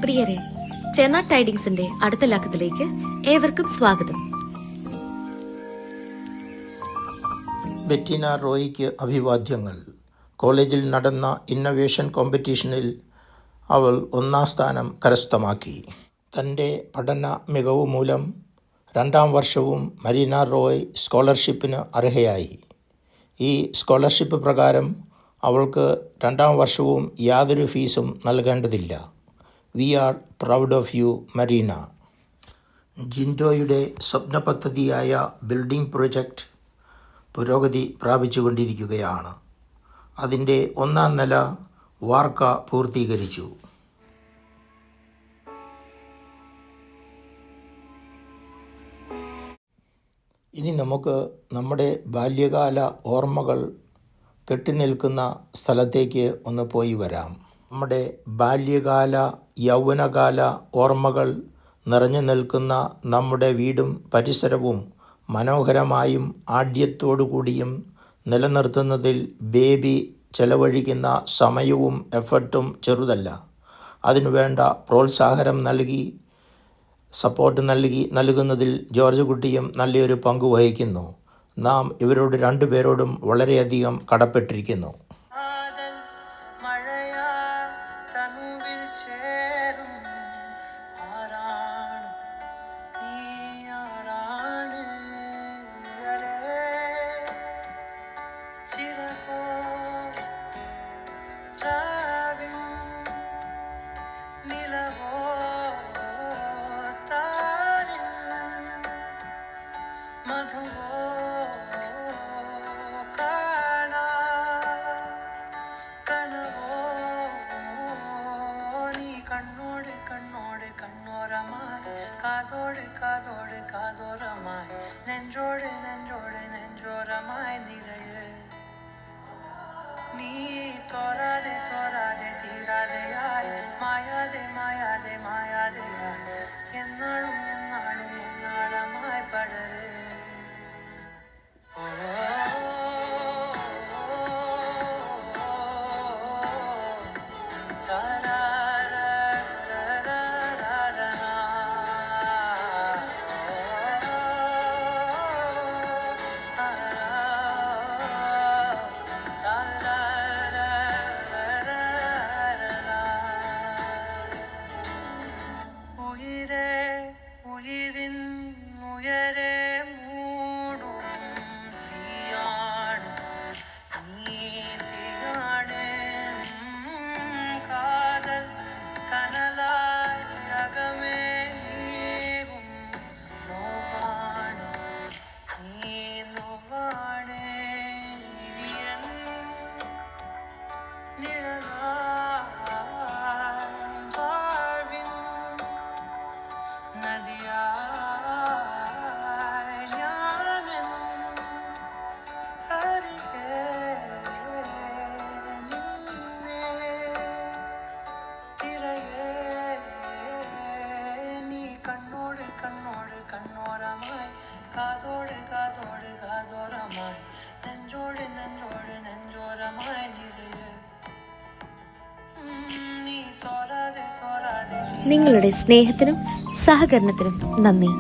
പ്രിയരെ, ചെന്ന ടൈഡിങ്സിന്റെ അടുത്ത ലക്കത്തിലേക്ക് ഏവർക്കും സ്വാഗതം. ബെറ്റിന റോയിക്ക് അഭിവാദ്യങ്ങൾ. കോളേജിൽ നടന്ന ഇന്നൊവേഷൻ കോമ്പറ്റീഷനിൽ അവൾ 1ാം സ്ഥാനം കരസ്ഥമാക്കി. തൻ്റെ പഠന മികവ് മൂലം 2ാം വർഷവും മരീന റോയ് സ്കോളർഷിപ്പിന് അർഹയായി. ഈ സ്കോളർഷിപ്പ് പ്രകാരം അവൾക്ക് 2ാം വർഷവും യാതൊരു ഫീസും നൽകേണ്ടതില്ല. We are proud of you, Marina. ജിൻഡോയുടെ സ്വപ്ന പദ്ധതിയായ ബിൽഡിംഗ് പ്രൊജക്റ്റ് പുരോഗതി പ്രാപിച്ചുകൊണ്ടിരിക്കുകയാണ്. അതിൻ്റെ 1ാം നില വാർക്ക പൂർത്തീകരിച്ചു. ഇനി നമുക്ക് നമ്മുടെ ബാല്യകാല ഓർമ്മകൾ കെട്ടിനിൽക്കുന്ന സ്ഥലത്തേക്ക് ഒന്ന് പോയി വരാം. നമ്മുടെ ബാല്യകാല യൗവനകാല ഓർമ്മകൾ നിറഞ്ഞു നിൽക്കുന്ന നമ്മുടെ വീടും പരിസരവും മനോഹരമായും ആഢ്യത്തോടു കൂടിയും നിലനിർത്തുന്നതിൽ ബേബി ചെലവഴിക്കുന്ന സമയവും എഫർട്ടും ചെറുതല്ല. അതിനുവേണ്ട പ്രോത്സാഹനം സപ്പോർട്ട് നൽകുന്നതിൽ ജോർജ് കുട്ടിയും നല്ലൊരു പങ്ക് വഹിക്കുന്നു. നാം ഇവരോട് 2 പേരോടും വളരെയധികം കടപ്പെട്ടിരിക്കുന്നു. കാതോട് കാതോട് കാതോരമായി നെഞ്ചോട് നെഞ്ചോട് നെഞ്ചോരമായി നിറയെ നീ തോരാതെ തോരാതെ തീരാതെയായി മായാതെ മായാതെ മായാതെയായി എന്നാളും എന്നാളും എന്നാളമായി പടരെ കാതോട് കാതോട് കാതോരമായി നെഞ്ചോട് നെഞ്ചോട് നെഞ്ചോരമായി നിറയെ നീ തോരാതെ തോരാതെ. നിങ്ങളുടെ സ്നേഹത്തിനും സഹകരണത്തിനും നന്ദി.